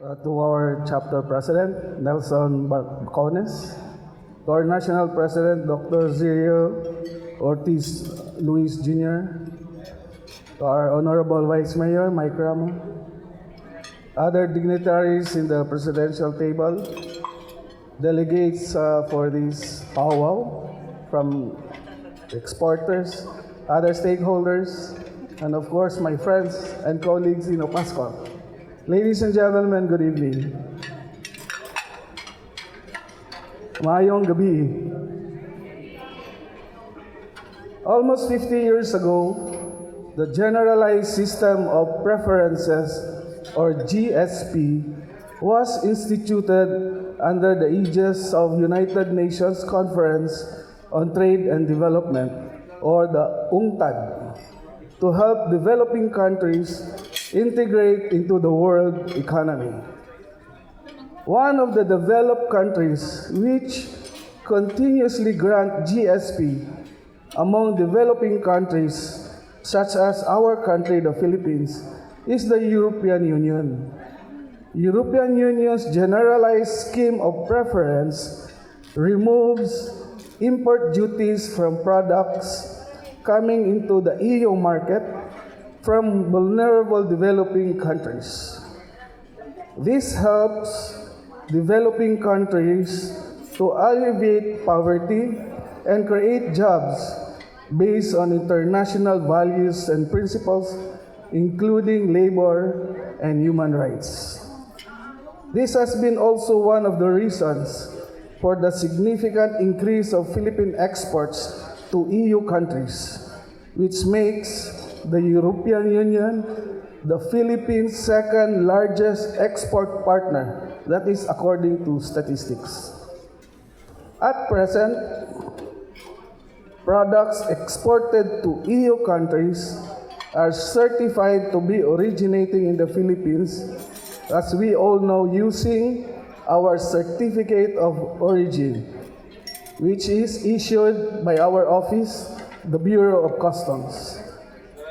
To our chapter president, Nelson Barcones, to our national president, Dr. Zirio Ortiz Luis Jr., to our honorable vice mayor, Mike Ramo, other dignitaries in the presidential table, delegates for this powwow from exporters, other stakeholders, and of course my friends and colleagues in Opascol. Ladies and gentlemen, good evening. Maayong gabi. Almost 50 years ago, the Generalized System of Preferences, or GSP, was instituted under the aegis of United Nations Conference on Trade and Development, or the UNCTAD, to help developing countries integrate into the world economy. One of the developed countries which continuously grant GSP among developing countries, such as our country, the Philippines, is the European Union. European Union's generalized scheme of preference removes import duties from products coming into the EU market from vulnerable developing countries. This helps developing countries to alleviate poverty and create jobs based on international values and principles, including labor and human rights. This has been also one of the reasons for the significant increase of Philippine exports to EU countries, which makes the European Union the Philippines' second largest export partner, that is according to statistics. At present, products exported to EU countries are certified to be originating in the Philippines, as we all know, using our certificate of origin, which is issued by our office, the Bureau of Customs.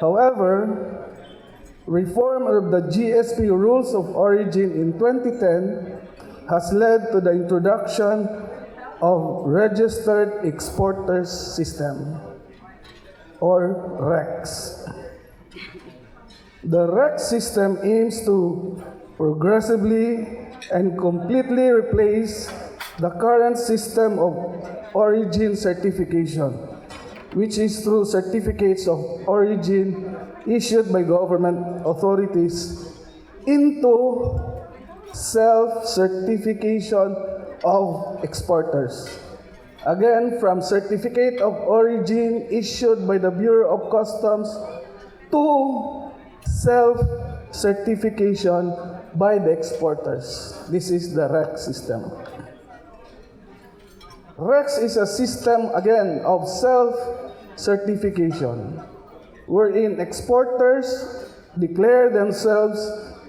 However, reform of the GSP rules of origin in 2010 has led to the introduction of Registered Exporters System, or REX. The REX system aims to progressively and completely replace the current system of origin certification, which is through certificates of origin issued by government authorities, into self-certification of exporters. Again, from certificate of origin issued by the Bureau of Customs to self-certification by the exporters. This is the REX system. REX is a system, again, of self-certification, wherein exporters declare themselves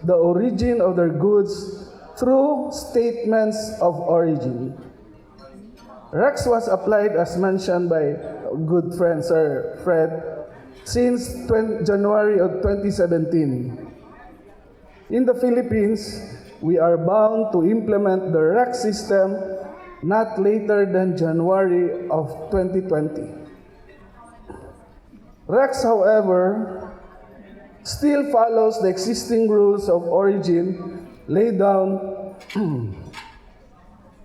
the origin of their goods through statements of origin. REX was applied, as mentioned by good friend Sir Fred, since January of 2017. In the Philippines, we are bound to implement the REX system not later than January of 2020. REX, however, still follows the existing rules of origin laid down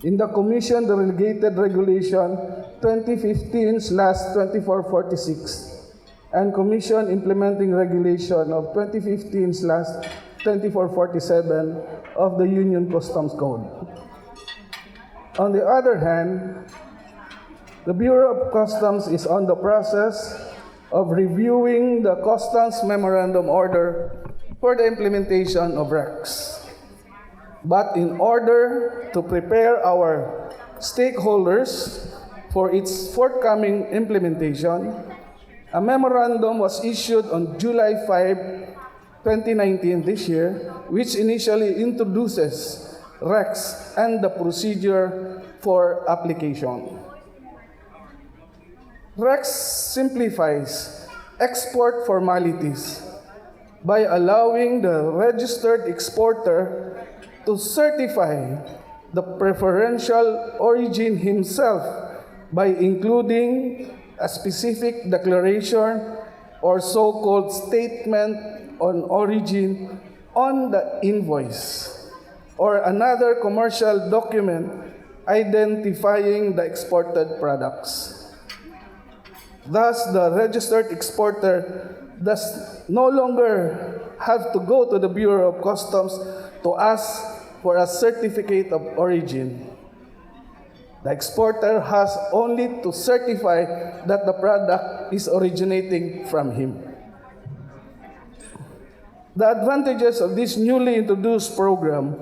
in the Commission Delegated Regulation 2015/2446 and Commission Implementing Regulation of 2015/2447 of the Union Customs Code. On the other hand, the Bureau of Customs is on the process of reviewing the Customs Memorandum Order for the implementation of REX. But in order to prepare our stakeholders for its forthcoming implementation, a memorandum was issued on July 5, 2019, this year, which initially introduces REX and the procedure for application. REX simplifies export formalities by allowing the registered exporter to certify the preferential origin himself by including a specific declaration or so-called statement on origin on the invoice or another commercial document identifying the exported products. Thus, the registered exporter does no longer have to go to the Bureau of Customs to ask for a certificate of origin. The exporter has only to certify that the product is originating from him. The advantages of this newly introduced program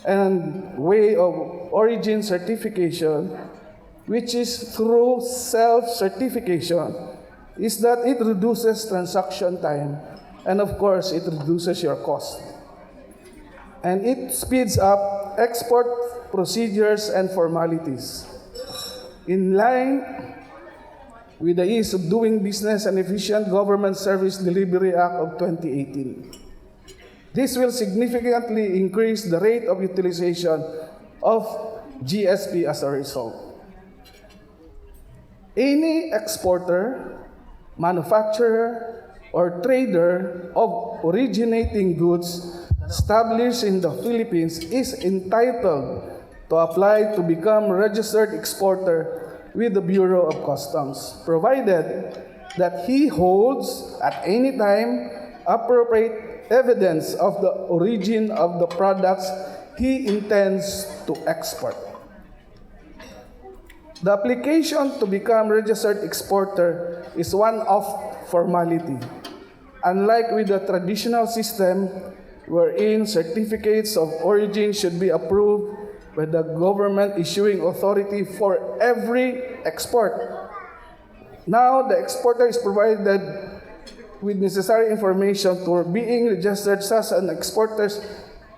and way of origin certification, which is through self-certification, is that it reduces transaction time and of course it reduces your cost. And it speeds up export procedures and formalities. In line with the Ease of Doing Business and Efficient Government Service Delivery Act of 2018. This will significantly increase the rate of utilization of GSP as a result. Any exporter, manufacturer, or trader of originating goods established in the Philippines is entitled to apply to become registered exporter with the Bureau of Customs, provided that he holds at any time appropriate evidence of the origin of the products he intends to export. The application to become registered exporter is one-off formality, unlike with the traditional system wherein certificates of origin should be approved by the government issuing authority for every export. Now, the exporter is provided with necessary information for being registered, such as an exporter's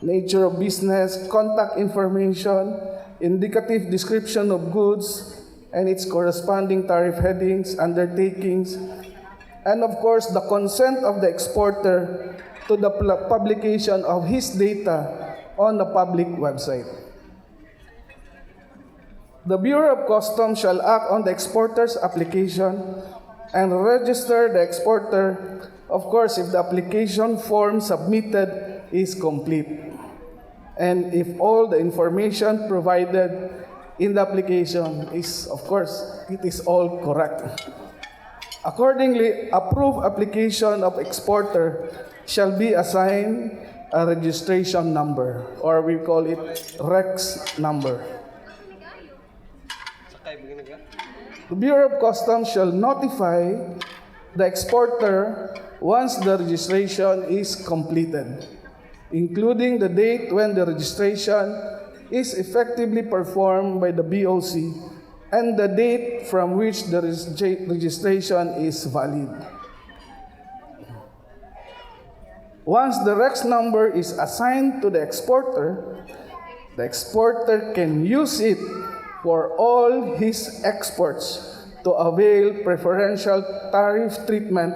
nature of business, contact information, indicative description of goods, and its corresponding tariff headings, undertakings, and of course, the consent of the exporter to the publication of his data on the public website. The Bureau of Customs shall act on the exporter's application and register the exporter, of course, if the application form submitted is complete, and if all the information provided in the application is, of course, it is all correct. Accordingly, approved application of exporter shall be assigned a registration number, or we call it REX number. The Bureau of Customs shall notify the exporter once the registration is completed, including the date when the registration is effectively performed by the BOC and the date from which the registration is valid. Once the REX number is assigned to the exporter can use it for all his exports to avail preferential tariff treatment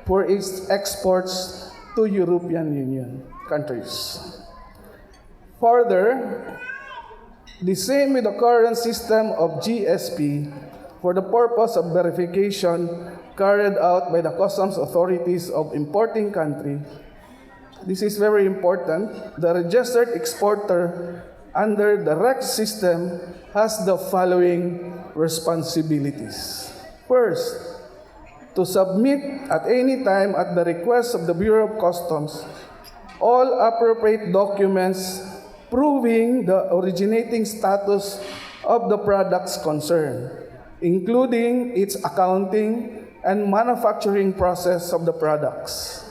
for its exports to European Union countries. Further, the same with the current system of GSP for the purpose of verification carried out by the customs authorities of importing country. This is very important. The registered exporter under the REX system has the following responsibilities. First, to submit at any time at the request of the Bureau of Customs all appropriate documents proving the originating status of the products concerned, including its accounting and manufacturing process of the products.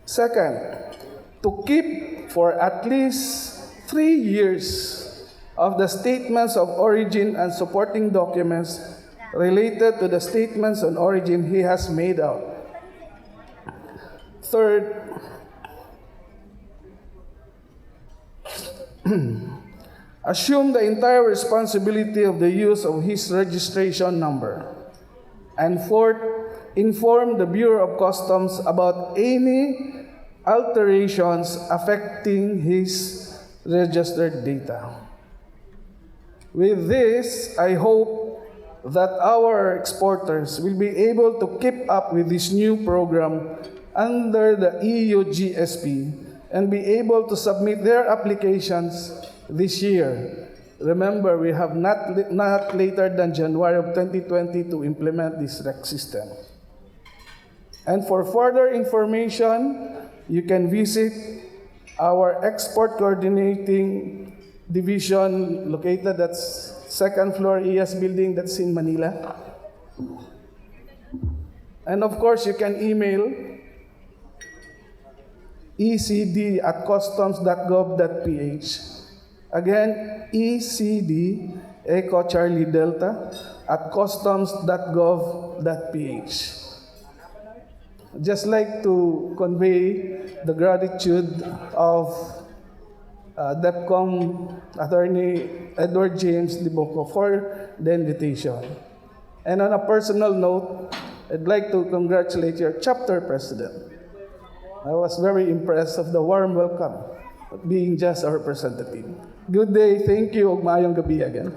Second, to keep for at least 3 years of the statements of origin and supporting documents related to the statements on origin he has made out. Third, assume the entire responsibility of the use of his registration number. And fourth, inform the Bureau of Customs about any alterations affecting his registered data. With this, I hope that our exporters will be able to keep up with this new program under the EU GSP and be able to submit their applications this year. Remember, we have not later than January of 2020 to implement this REC system. And for further information, you can visit our export coordinating division located at second floor ES building that's in Manila. And of course, you can email ecd@customs.gov.ph. Again, ecd, Echo Charlie Delta, @customs.gov.ph. Just like to convey the gratitude of DEPCOM Attorney Edward James Diboco for the invitation. And on a personal note, I'd like to congratulate your chapter president. I was very impressed of the warm welcome of being just a representative. Good day, thank you, ug maayong gabi again.